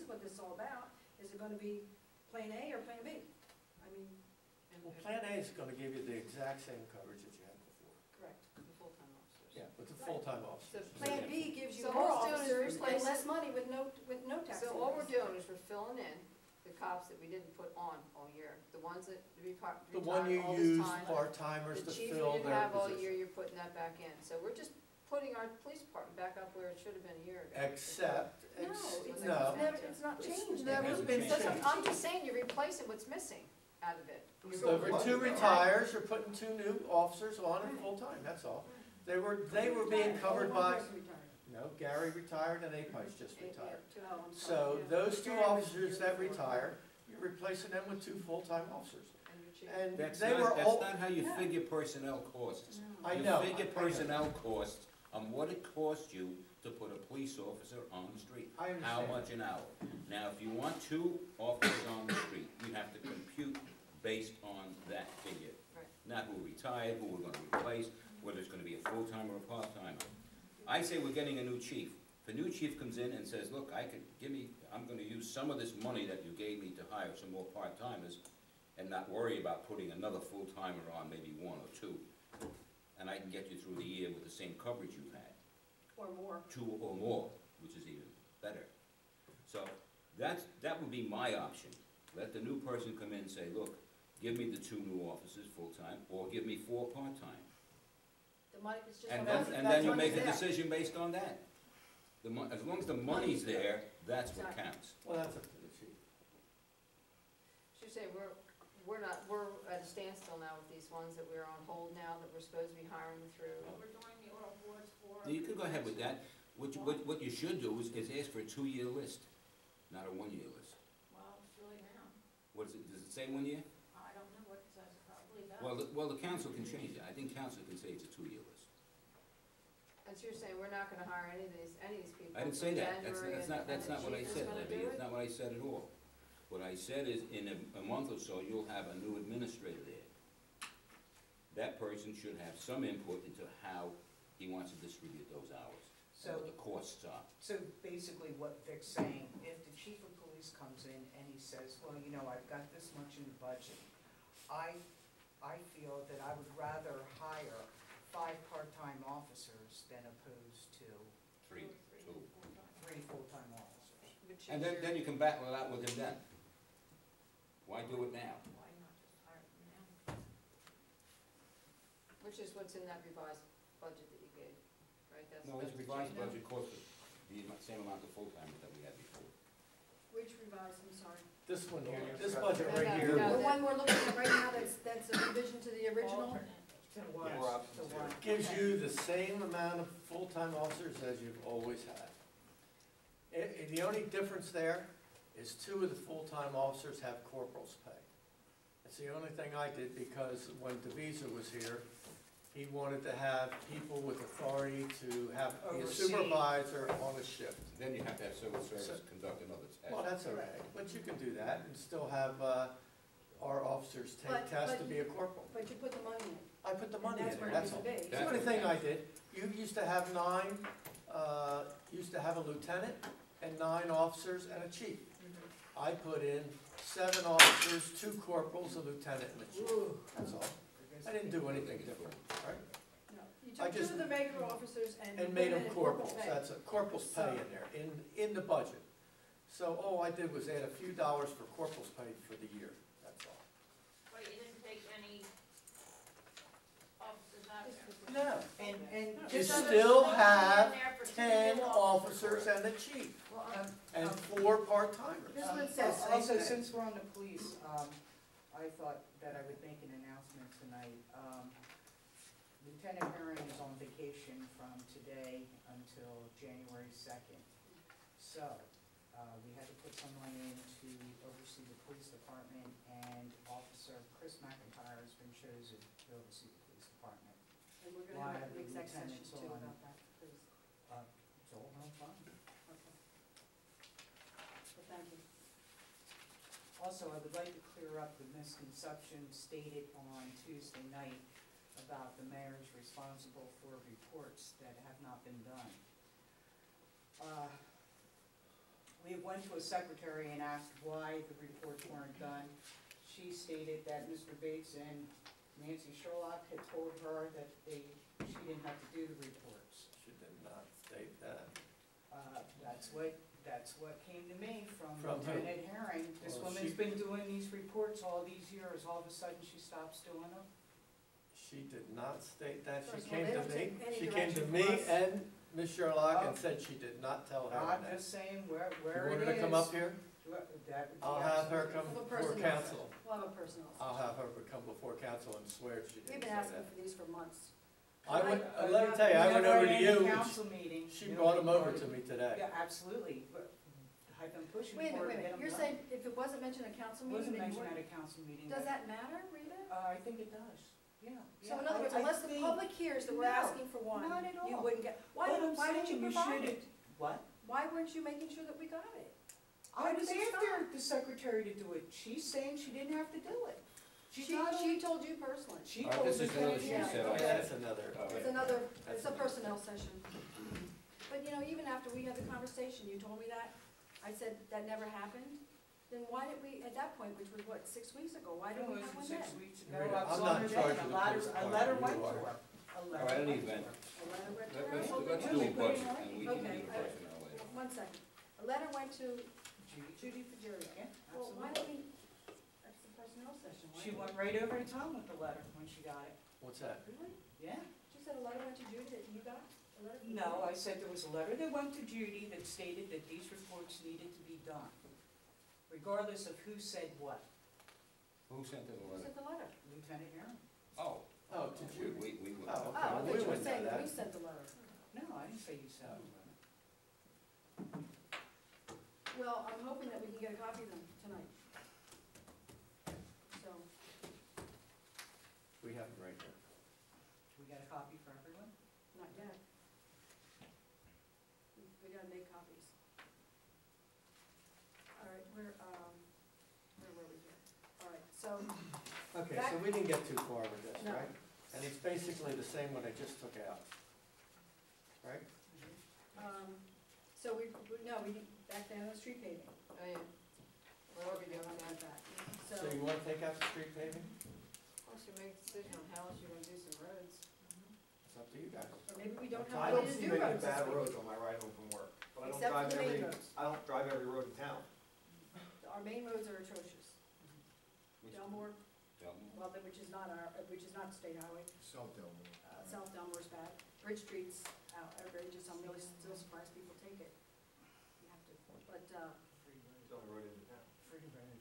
what this is all about. Is it gonna be plan A or plan B? I mean, Well, Plan A is gonna give you the exact same coverage that you had before. correct. The full-time officers. Yeah, with the Right. full-time officers. So Plan B gives you So more all we're doing is officers and replacing- less money with no tax. So all we're increase. doing is we're filling in the cops that we didn't put on all year, the ones that The one retired you all this use time. part-timers The to chief fill you didn't their have all year, position. you're putting that back in. So we're just putting our police department back up where it should have been a year ago. Except, No, it's no. never, it's not changed. Never hasn't been, been that's what- changed. I'm just saying, you're replacing what's missing out of it. So for 2 retires, you're putting 2 new officers on at full-time, that's all. They were being covered Only one by, person retired. no, Gary retired and Apice just retired. Oh, I'm sorry. So Yeah. those 2 Gary was officers here that before. retired, you're replacing them with 2 full-time officers. And your chief. And That's they were not, all, that's not how you No. figure personnel costs. No. I know. You figure I know. personnel costs on what it costs you to put a police officer on the street. I How understand. much an hour? Now, if you want 2 officers on the street, you have to compute based on that figure. Right. Not who retired, who we're gonna replace, whether it's gonna be a full-timer or a part-timer. I say we're getting a new chief. If a new chief comes in and says, look, I'm gonna use some of this money that you gave me to hire some more part-timers and not worry about putting another full-timer on, maybe 1 or 2, and I can get you through the year with the same coverage you've had. Or more. 2 or more, which is even better. So that would be my option. Let the new person come in and say, look, give me the 2 new officers full-time, or give me 4 part-time. The money, it's just. And the money- then that you money's make a there. decision based on that. As long as the money's there, that's what Exactly. counts. Well, that's up to the chief. Should say, we're at a standstill now with these ones that we're on hold now, that we're supposed to be hiring through. We're doing the auto boards for. You could go ahead with that. What you should do is ask for a 2-year list, not a 1-year list. Well, it's really now. What is it, does it say 1 year? I don't know what it says, it probably does. Well, the council can change it. I think council can say it's a 2-year list. And so you're saying we're not gonna hire any of these people? I didn't say from that. January That's and not the what I chief is said, gonna Debbie. do It's it? not what I said at all. What I said is, in a month or so, you'll have a new administrator there. That person should have some input into how he wants to distribute those hours, and what the costs are. So basically what Vic's saying, if the chief of police comes in and he says, well, you know, I've got this much in the budget, I feel that I would rather hire 5 part-time officers than opposed to 3, 2. 3 full-time officers. Would change And your- then you can battle it out with him then. Why do it now? Why not just hire them now? Which is what's in that revised budget that you gave, right? That's No, his supposed to revised change. budget cost the same amount of full-timers that we had before. Which revised, I'm sorry. This one here, this budget right No, here. no, The one we're looking at right now, that's a revision to the original? To one, Yes. to one. Gives you the same amount of full-time officers as you've always had. The only difference there is 2 of the full-time officers have corporal's pay. It's the only thing I did, because when Devisa was here, he wanted to have people with authority to be a Oversee. supervisor on a shift. Then you have to have civil service conduct another test. Well, that's okay, but you can do that and still have our officers take But- tests to but- be a corporal. But you put the money in. I put the money in That's there, where it that's needs all. to be. It's the only thing I did. You used to have 9, used to have a lieutenant and 9 officers and a chief. I put in 7 officers, 2 corporals, a lieutenant and a chief. That's all. I didn't do anything different, right? No. You I took 2 just- of the regular officers and. And put made them them in corporal corporals, pay. that's a corporal's pay in there, in the budget. So all I did was add a few dollars for corporal's pay for the year, that's all. But you didn't take any officers out there. No, And you just, still have In there for 2 10 new officers and a chief, Well, and 4 part-timers. This one says same also, thing. since we're on the police, I thought that I would make an announcement tonight. Lieutenant Herring is on vacation from today until January 2nd. So, we had to put someone in to oversee the police department, and Officer Chris McIntyre has been chosen to oversee the police department. And we're gonna have Why an exec session lieutenants too on- about that, please. It's all no fun. Okay. So thank you. Also, I would like to clear up the misconception stated on Tuesday night about the mayor's responsible for reports that have not been done. We have went to a secretary and asked why the reports weren't done. She stated that Mr. Bates and Nancy Sherlock had told her that she didn't have to do the reports. She did not state that. That's what came to me from From who? Lieutenant Herring. This Well, woman's she- been doing these reports all these years, all of a sudden she stops doing them. She did not state that. She First of all, came they to don't me, take any she came to direction me from us. and Ms. Sherlock and Oh. said she did not tell her I'm that. just saying where You it want is. her to come up here? That would be I'll have her absolutely- come We'll have a before personnel council. session. We'll have a personnel I'll session. have her come before council and swear she We've didn't been say asking that. for these for months. I went, Right, let me tell you, I went never over to had you, any and council meeting. she brought them Nobody over to me today. Yeah, absolutely, but I've been pushing for Wait a it minute, to wait a get minute, them you're done. saying if it wasn't mentioned at council meeting, Wasn't then you mentioned at wouldn't? a council meeting. Does but, that matter, Rita? I think it does, yeah. So in yeah, other words, I unless the think- public hears that we're No, asking for one, not at you all. wouldn't get, But I'm why didn't saying you provide should- it? What? Why weren't you making sure that we got it? I was did it after the secretary to do it, she's saying she didn't have to do it. She's She, not she only, told you personally. she All right, told this is Lieutenant another she Yeah. said, Okay, I said. that's another. It's okay. another, That's it's a another. personnel session. But you know, even after we had the conversation, you told me that, I said that never happened. Then why did we, at that point, which was what, 6 weeks ago, why it didn't we was have one 6 then? weeks ago, Rita, I was I'm on not her in charge day, of a the letter, police a department, letter you went to are. her. A All letter right, in any went to event, her. A letter went to her? let's Okay, do a okay, budget, okay. and we can Okay, do the personnel later. One second. A letter went to Judy? Judy Fugeria. Yeah, Well, why absolutely. don't we, that's the personnel session, why She don't went right over to Tom with the letter when she got it. What's that? we- Really? Yeah. She said a letter went to Judy that you got? A letter from No, Judy? I said there was a letter that went to Judy that stated that these reports needed to be done, regardless of who said what. Who sent her the Who letter? sent the letter? Lieutenant Aaron? Oh. Oh, did you? We would. Oh, Oh, okay. I well, thought we you were wouldn't know saying that that. we sent the letter. No, I didn't say you sent the letter. Well, I'm hoping that we can get a copy of them tonight. So, We have it right here. We got a copy for everyone? not yet. We gotta make copies. All right, where were we here? All right, so, Okay, That- so we didn't get too far with this, No. right? And it's basically the same one I just took out. Right? so we need, back down to the street paving. Oh, yeah. What are we doing About with that. that? So you wanna take out the street paving? Of course, you make a decision on how else you're gonna do some roads. It's up to you guys. Or maybe we don't I have don't money to see do many roads this bad week. roads on my ride home from work, but I don't Except for drive the main every, roads. I don't drive every road in town. Our main roads are atrocious. Which- Delmore, Delmore? well, which is not state highway. South Delmore. South Delmore's bad. Bridge Street's outrageous. I'm really still surprised people take it. You have to, but, It's the only road into town. Free road.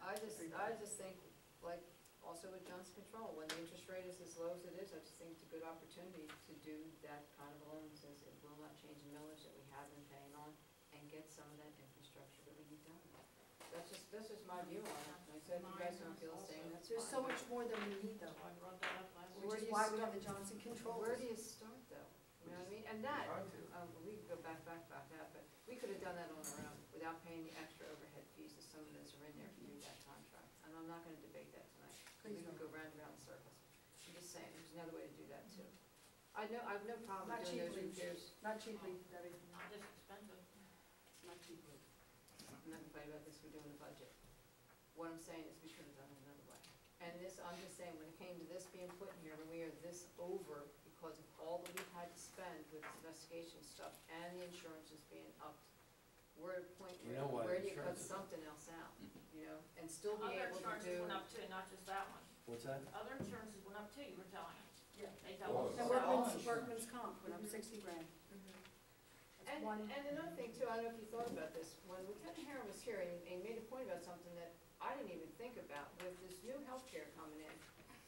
I just think, like, also with Johnson Control, when the interest rate is as low as it is, I just think it's a good opportunity to do that kind of a loan, since it will not change the millage that we have been paying on, and get some of that infrastructure that we need done. That's just my view on it. And I said, if you guys don't feel the same, that's fine. there's so much more than we need though, I brought that up last Where which do is you why we start? have the Johnson controls. Where do you start, though? You know what I mean? And that, Try to. we could go back, but we could have done that on our own, without paying the extra overhead fees that some of those are in there to do that contract. And I'm not gonna debate that tonight, because we Please could don't. go round and round in circles. I'm just saying, there's another way to do that too. I have no problem Not doing those cheaply. repairs. Not cheaply, Debbie, Not this expensive. not cheaply. I'm not gonna fight about this, we're doing the budget. What I'm saying is we could have done it another way. And this, I'm just saying, when it came to this being put in here, when we are this over because of all that we've had to spend with this investigation stuff and the insurance is being upped, we're at a point You know why where do you cut insurance is- something else out, you know, and still be Other able to insurances do. went up too, not just that one. What's that? Other insurances went up too, you were telling us. Yeah. They Oh, doubled. And Well, workman's, insurance. workman's comp went up 60 grand. That's And, one, and another thing too, I don't know if you thought about this, when Lieutenant Herron was here, he made a point about something that I didn't even think about, with this new healthcare coming in.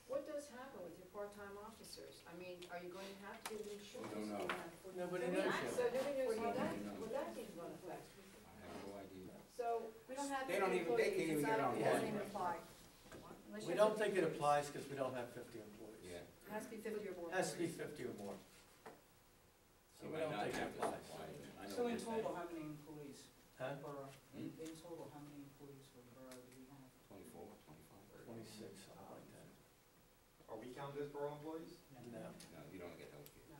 What does happen with your part-time officers? I mean, are you going to have to give them We insurance? don't know. Nobody So knows so yet. nobody knows how that, No. what that even gonna affect. I have no idea. So, we don't have They 50 don't even- they employees, can't even it's get not, on it doesn't board. even apply. Unless We you don't have think 50 it employees. applies because we don't have 50 employees. Yeah. It has to be 50 or more. Has to be employees. 50 or more. So You we might don't not think it have to applies. supply it. I know So what in you're total, saying. how many employees for Huh? the borough? Hmm? In total, how many employees for the borough do we have? 24, 25. 26, something like that. Are we counting as borough employees? No. No, you don't get healthcare. No.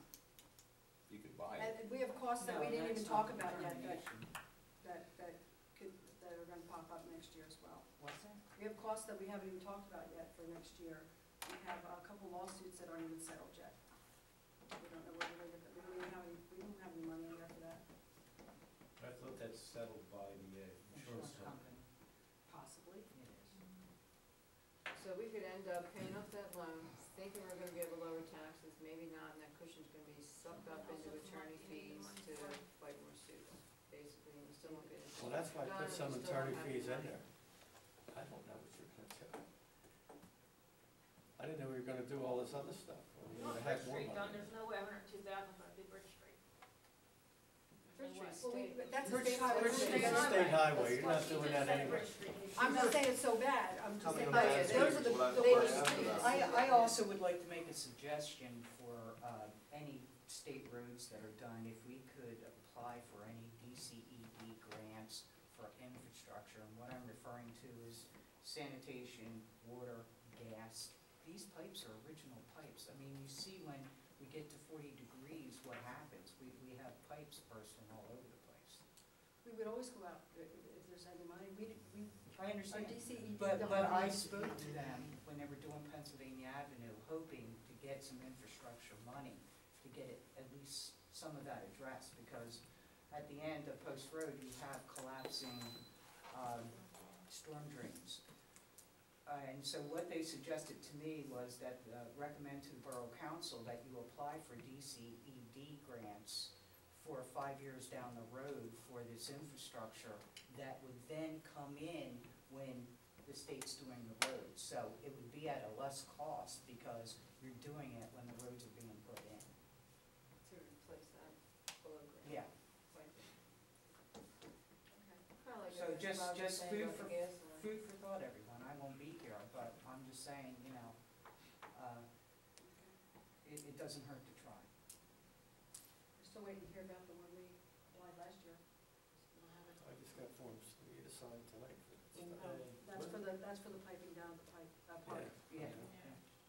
You could buy it. And we have costs that we No, didn't even that's talk not about yet, determination. that that are gonna pop up next year as well. What's that? We have costs that we haven't even talked about yet for next year. We have a couple lawsuits that aren't even settled yet. We don't know whether we don't have any money in there for that, I thought that's settled by the insurance company. possibly. It is. So we could end up paying off that loan, thinking we're gonna be able to lower taxes, maybe not, and that cushion's gonna be sucked up into attorney fees to fight more suits, basically, and you still won't get it. Well, that's why I done, put and some you still attorney won't have fees in money. there. I don't know what you're gonna do. I didn't know we were gonna do all this other stuff. Well, we You would've want had Bridge more Street done, money. there's no way 102,000 gonna do Bridge Street. Bridge No way. Street's Well, state. but that's a Bridge- state highway. Bridge It's a Street state is a State highway, you're Well, not she doing just that said anyway. Bridge Street. I'm not saying it's so bad, I'm just saying, Coming but back. those are the We'll have to big find out streets. about I also would like to make a suggestion for any state roads that are done, if we could apply for any DCED grants for infrastructure. And what I'm referring to is sanitation, water, gas. These pipes are original pipes. I mean, you see when we get to 40 degrees, what happens? We have pipes bursting all over the place. We would always go out if there's any money. We, I our understand. DCED. But I department- spoke to them when they were doing Pennsylvania Avenue, hoping to get some infrastructure money to get it, at least some of that addressed, because at the end of Post Road, you have collapsing storm drains. And so what they suggested to me was that, recommend to the Borough Council that you apply for DCED grants for 5 years down the road for this infrastructure that would then come in when the state's doing the roads. So it would be at a less cost because you're doing it when the roads are being put in. To replace that below grade. Yeah, piping. Kinda like So what just- Bob was just saying food about for- the gas line. food for thought, everyone. I won't be here, but I'm just saying, it doesn't hurt to try. We're still waiting to hear about the one we applied last year. Still haven't. I just got forms for you to sign tonight for And, stuff. that's for the piping down the pipe, park. Yeah.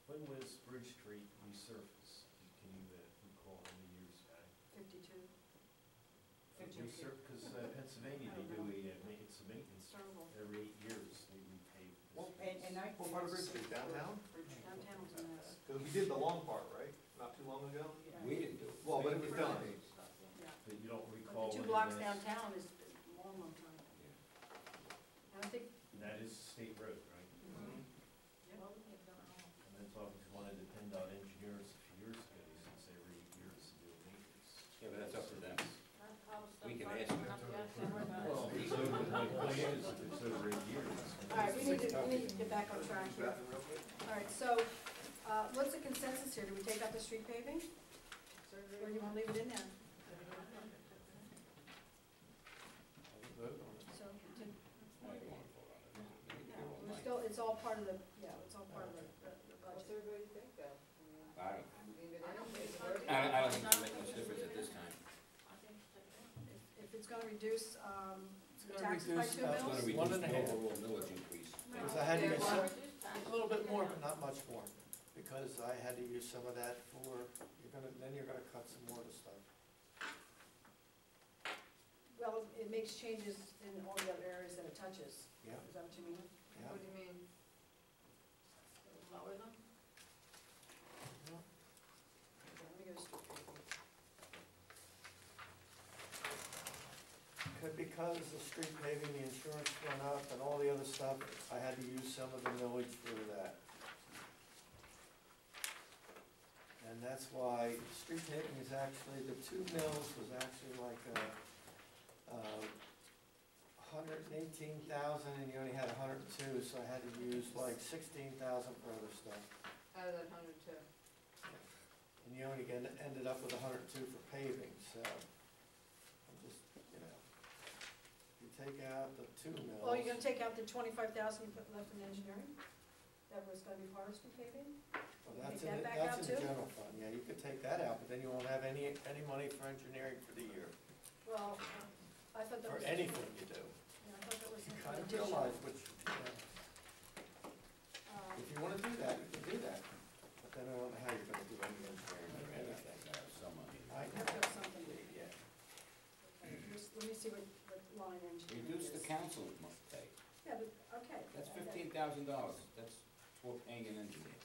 When was Bridge Street resurfaced? Can you recall how many years back? 52. Because Pennsylvania, they do it's a maintenance Terrible. every 8 years, they repave. Well, and I. What part of Bridge Street, downtown? Downtown was a mess. Because we did the long part, right? Not too long ago? We didn't do it. Well, but it was done. Yeah. But you don't But recall the 2 when blocks it was- downtown is a long, long time. And I think, And that is state road, right? Well, they've done it all. And then talking to one of the PennDOT engineers a few years ago, he says every 8 years to do maintenance. Yeah, but that's up to them. That's how stuff We can started ask going them. up, yes, don't worry about it. Well, my point is, if it's over 8 years. all right, we need to get back on track here. Bathroom real quick? All right, so, what's the consensus here? Do we take out the street paving, or do you want to leave it in there? Vote on it. So, Why do you want to vote on it? yeah, we're still, it's all part of the, it's all part of the What's budget. everybody think though? I don't, Leave it in, I don't leave think it so. in. I don't think it'll make much difference at this time. I think it's taken out. If it's gonna reduce, It's gonna taxes by reduce, 2 uh, It's mils? gonna One reduce and a the half. overall millage increase. Because I had to Yeah, use well, some, Reduce a little bit more, but taxes. not much more. Because I had to use some of that for, then you're gonna cut some more of the stuff. Well, it makes changes in all the other areas that it touches. Yeah, Is that what you mean? yeah. What do you mean? Lower them. Okay, let me go to street paving. Because the street paving, the insurance went up and all the other stuff, I had to use some of the millage for that. And that's why street paving is actually, the 2 mills was actually like 118,000 and you only had 102, so I had to use like 16,000 for other stuff. Out of that 102. And you only ended up with 102 for paving, so I'm just, you take out the 2 mills. Oh, you're gonna take out the 25,000 you put left in engineering? That was gonna be part of street paving? Well, that's Take in, that back that's out in the too? general fund, yeah, you could take that out, but then you won't have any money for engineering for the year, Well, I thought that for was. anything you do. Yeah, I thought that was You an kind of addition. realize which, Um, if you wanna do that, you can do that, but then I don't know how you're gonna do any engineering or anything. Some money. I Have to have something. yeah. Okay, let me see what line engineering is. Reduce the council That's $15,000, that's for paying an engineer.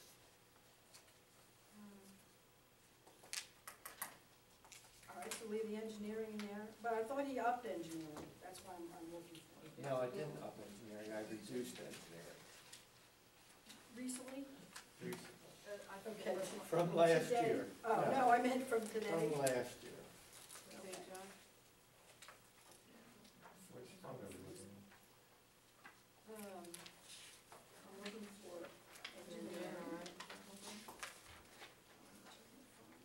All right, so leave the engineering in there, but I thought he upped engineering, that's why I'm looking for it. No, I didn't up engineering, I reduced engineering. Recently? I think Okay. it was. From last Today. year. Oh, no, I meant from today. From last year. Okay, John? Which I'm gonna be looking at. I'm looking for Engineer, engineering. all right.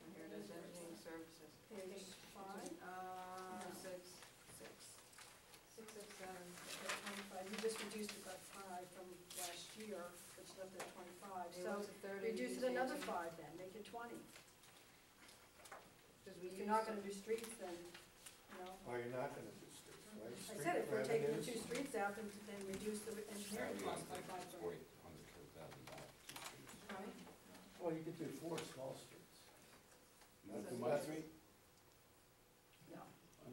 And here it is, engineering services. Page 5. Six, seven. Okay, 25, you just reduced it by 5 from last year, which left it at 25, It so was a 30. reduce it another 5 then, make it 20. Because we If used. you're not gonna do streets, then, you know. Or you're not gonna do streets, right? I Street said if we're taking the revenues. 2 streets out, then reduce the engineering Probably cost by like 5 grand. $100,000, two streets. Right? Well, you could do 4 small streets. You wanna do my street? No.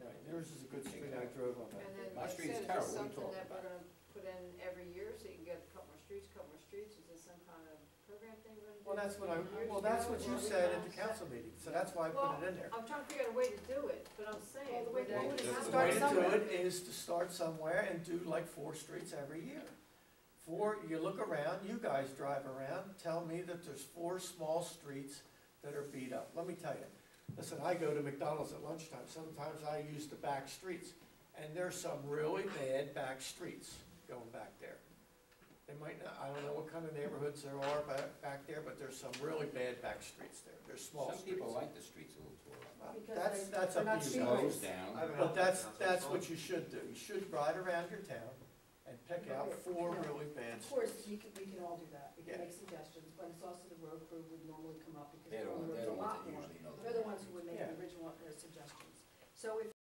No, yours is a good street, I drove on that. And then, My like I street's said, is terrible. this What are you something talking that we're about? gonna put in every year, so you can get a couple more streets? Is this some kind of program thing we're gonna do? Well, that's what Years that's ago, what you or we said at not? the council meeting, so that's why I Well, put it in there. I'm trying to figure out a way to do it, but I'm saying. Well, the way we're to do not- it is That's The start way to do somewhere. it is to start somewhere and do like 4 streets every year. 4, you look around, you guys drive around, tell me that there's 4 small streets that are beat up. Let me tell you, listen, I go to McDonald's at lunchtime, sometimes I use the back streets, and there's some really bad back streets going back there. They might not, I don't know what kind of neighborhoods there are back there, but there's some really bad back streets there. There's small Some streets. people like the streets a little tore up. Because That's they're not up to you speed guys. bumps. Slows down. I haven't But helped that's that, that's fun. what you should do. You should ride around your town and pick out 4 really bad Of streets. course, we can all do that, we can Yeah. make suggestions, but it's also the road crew would normally come up because They're the the road ones crew a lot that more. usually know. They're the ones who would make Yeah. the original suggestions. So if